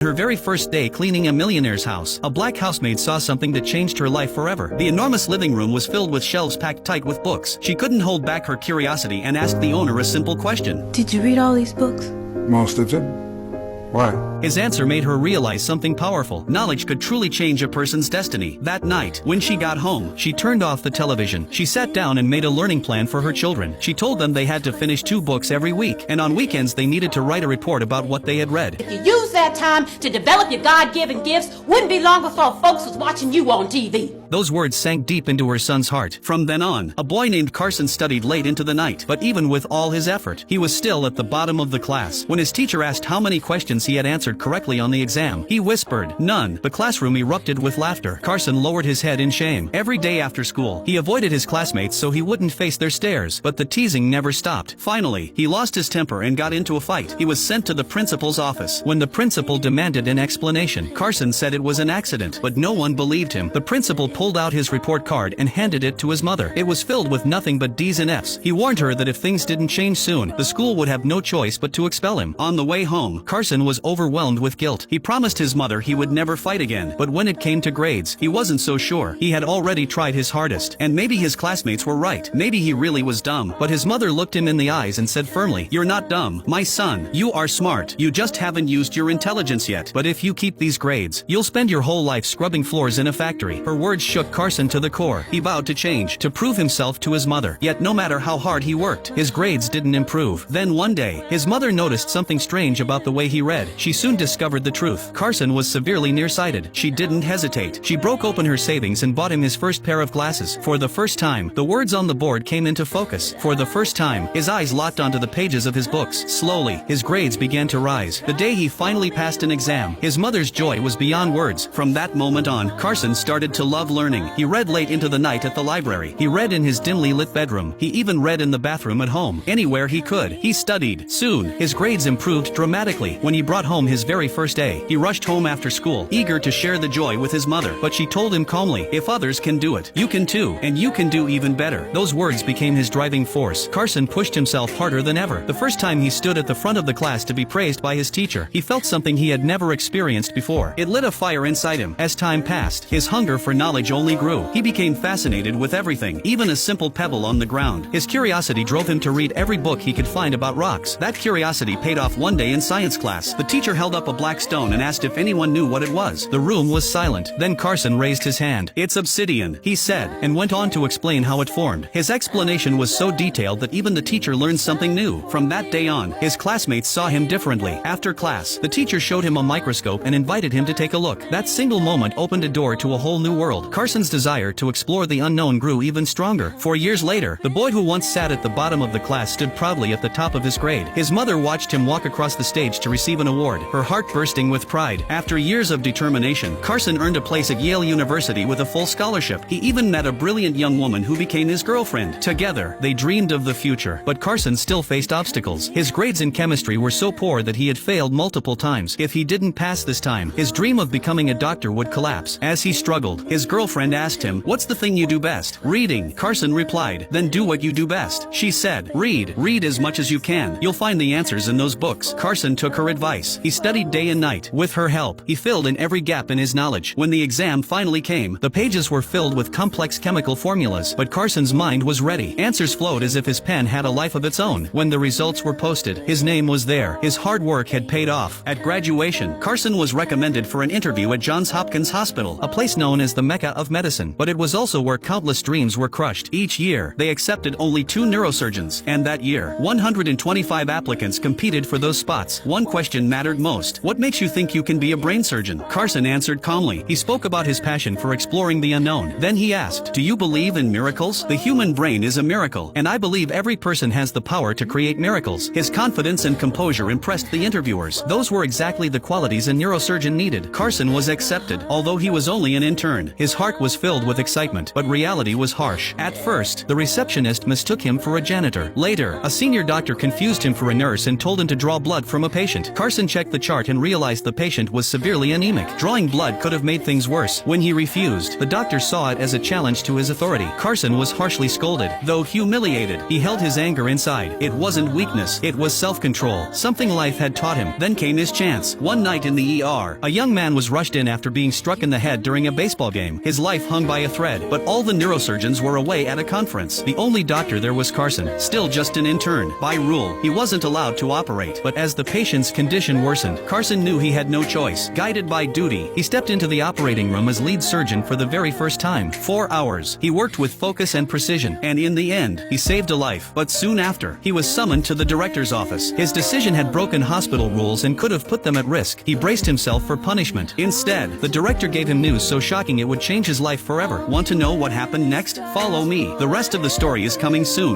Her very first day cleaning a millionaire's house, a black housemaid saw something that changed her life forever. The enormous living room was filled with shelves packed tight with books. She couldn't hold back her curiosity and asked the owner a simple question. Did you read all these books? Most of them. Why? His answer made her realize something powerful. Knowledge could truly change a person's destiny. That night, when she got home, she turned off the television. She sat down and made a learning plan for her children. She told them they had to finish 2 books every week, and on weekends they needed to write a report about what they had read. If you use that time to develop your God-given gifts, wouldn't be long before folks was watching you on TV. Those words sank deep into her son's heart. From then on, a boy named Carson studied late into the night, but even with all his effort, he was still at the bottom of the class. When his teacher asked how many questions he had answered correctly on the exam, he whispered, "None." The classroom erupted with laughter. Carson lowered his head in shame. Every day after school, he avoided his classmates so he wouldn't face their stares, but the teasing never stopped. Finally, he lost his temper and got into a fight. He was sent to the principal's office. When the principal demanded an explanation, Carson said it was an accident, but no one believed him. The principal pulled out his report card and handed it to his mother. It was filled with nothing but D's and F's. He warned her that if things didn't change soon, the school would have no choice but to expel him. On the way home, Carson was overwhelmed with guilt. He promised his mother he would never fight again, but when it came to grades, he wasn't so sure. He had already tried his hardest, and maybe his classmates were right. Maybe he really was dumb, but his mother looked him in the eyes and said firmly, "You're not dumb, my son. You are smart. You just haven't used your intelligence yet. But if you keep these grades, you'll spend your whole life scrubbing floors in a factory." Her words shook Carson to the core. He vowed to change, to prove himself to his mother. Yet no matter how hard he worked, his grades didn't improve. Then one day, his mother noticed something strange about the way he read. She soon discovered the truth. Carson was severely nearsighted. She didn't hesitate. She broke open her savings and bought him his first pair of glasses. For the first time, the words on the board came into focus. For the first time, his eyes locked onto the pages of his books. Slowly, his grades began to rise. The day he finally passed an exam, his mother's joy was beyond words. From that moment on, Carson started to love learning. He read late into the night at the library. He read in his dimly lit bedroom. He even read in the bathroom at home. Anywhere he could, he studied. Soon, his grades improved dramatically. When he brought home his very first A, he rushed home after school, eager to share the joy with his mother. But she told him calmly, "If others can do it, you can too, and you can do even better." Those words became his driving force. Carson pushed himself harder than ever. The first time he stood at the front of the class to be praised by his teacher, he felt something he had never experienced before. It lit a fire inside him. As time passed, his hunger for knowledge only grew. He became fascinated with everything, even a simple pebble on the ground. His curiosity drove him to read every book he could find about rocks. That curiosity paid off one day in science class. The teacher held up a black stone and asked if anyone knew what it was. The room was silent. Then Carson raised his hand. "It's obsidian," he said, and went on to explain how it formed. His explanation was so detailed that even the teacher learned something new. From that day on, his classmates saw him differently. After class, the teacher showed him a microscope and invited him to take a look. That single moment opened a door to a whole new world. Carson's desire to explore the unknown grew even stronger. 4 years later, the boy who once sat at the bottom of the class stood proudly at the top of his grade. His mother watched him walk across the stage to receive an award, her heart bursting with pride. After years of determination, Carson earned a place at Yale University with a full scholarship. He even met a brilliant young woman who became his girlfriend. Together, they dreamed of the future. But Carson still faced obstacles. His grades in chemistry were so poor that he had failed multiple times. If he didn't pass this time, his dream of becoming a doctor would collapse. As he struggled, his girlfriend asked him, "What's the thing you do best?" "Reading," Carson replied. "Then do what you do best." She said, "Read. Read as much as you can. You'll find the answers in those books." Carson took her advice. He studied day and night. With her help, he filled in every gap in his knowledge. When the exam finally came, the pages were filled with complex chemical formulas, but Carson's mind was ready. Answers flowed as if his pen had a life of its own. When the results were posted, his name was there. His hard work had paid off. At graduation, Carson was recommended for an interview at Johns Hopkins Hospital, a place known as the Mecca of medicine. But it was also where countless dreams were crushed. Each year, they accepted only 2 neurosurgeons, and that year, 125 applicants competed for those spots. One question mattered most. "What makes you think you can be a brain surgeon?" Carson answered calmly. He spoke about his passion for exploring the unknown. Then he asked, "Do you believe in miracles?" "The human brain is a miracle, and I believe every person has the power to create miracles." His confidence and composure impressed the interviewers. Those were exactly the qualities a neurosurgeon needed. Carson was accepted, although he was only an intern. His hard heart was filled with excitement, but reality was harsh. At first, the receptionist mistook him for a janitor. Later, a senior doctor confused him for a nurse and told him to draw blood from a patient. Carson checked the chart and realized the patient was severely anemic. Drawing blood could have made things worse. When he refused, the doctor saw it as a challenge to his authority. Carson was harshly scolded. Though humiliated, he held his anger inside. It wasn't weakness, it was self-control, something life had taught him. Then came his chance. One night in the ER, a young man was rushed in after being struck in the head during a baseball game. His life hung by a thread, but all the neurosurgeons were away at a conference. The only doctor there was Carson, still just an intern. By rule, he wasn't allowed to operate, but as the patient's condition worsened, Carson knew he had no choice. Guided by duty, he stepped into the operating room as lead surgeon for the very first time. 4 hours. He worked with focus and precision, and in the end, he saved a life. But soon after, he was summoned to the director's office. His decision had broken hospital rules and could have put them at risk. He braced himself for punishment. Instead, the director gave him news so shocking it would change his life forever. Want to know what happened next? Follow me. The rest of the story is coming soon.